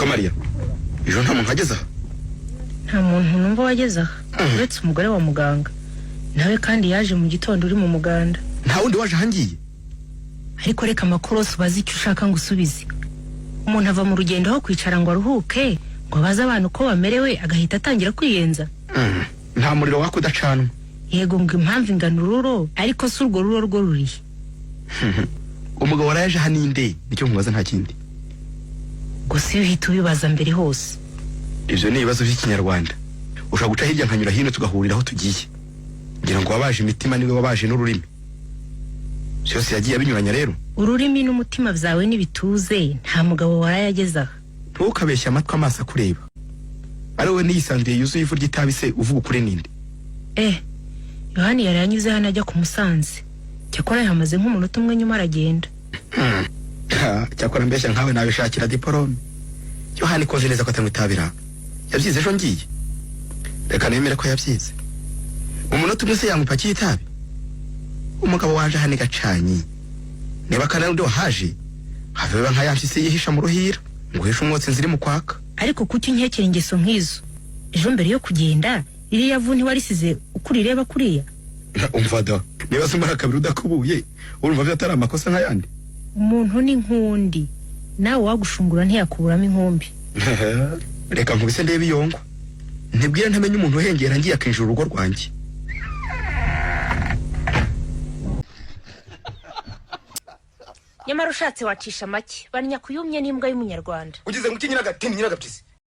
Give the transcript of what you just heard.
Mariya ejo nta muntu ageza nta muntu numva wageza uretse umugore wa muganga nawe kandi yaje mu gitondo uri mu muganda nta wundi waje hangiye ariko reka amakorosi bazi icyo ushaka ngo usubize umuntu ava mu rugendo aho kwicara ngo aruhuke ngo baze abantu ko bamerewe agahita atangira kwiyenza nta muriro wako udacanwa yego ngo impamvu ingana ururo ariko si urwo ruro rwo ruriye umugabo waraje haninde nicyo nkubaza nta kindi gusa iyo uhita ubibaza mbere hose ibyo ni ibibazo by'ikinyarwanda ushobora guca hirya nkanyura hino tugahurira aho tugiye ngira ngo wabaje imitima niwe wabaje n'ururimi byose yagiye abinyuranya rero ururimi n'umutima byawe n'ibituze nta mugabo warayagezaho ntukabeshya amatwi amaso akureba ari wowe niyisanzuye yuzuye ivu ry'itabi se uvuga ukuri ninde yohani yari yanyuze hano ajya ku Musanze cyakora yahamaze nk'umunota umwe nyuma aragenda cyakora mbeshya nkawe nabishakira diporome yohani koze neza ko atamwitabira yabyize ejo ngiye reka nemere ko yabyize umunota umwe se yamupakiye itabi umugabo waje hano gacanyi niba kana undi wahaje haveba nka yamfise yihisha mu ruhira ngo hishe umwotsi nziri mu kwaka ariko kuki unkekera ingeso nk'izo ejo mbere yo kugenda iriya vu ntiwarisize ukurireba kuriya umva da niba se mbara kabiri udakubuye urumva byatari amakosa nk'ayandi umuntu ni nkundi nawe wagushungura ntiyakuburamo inkumbi reka nkubise ndebe iyongo ntibwira ntamenye umuntu uhengera ngiye akinjira urugo rwanjye nyamara ushatse wacisha make baninya kuyumye n'imbwa y'umunyarwanda ugize ngo ukinyira gatini nyiragapyisi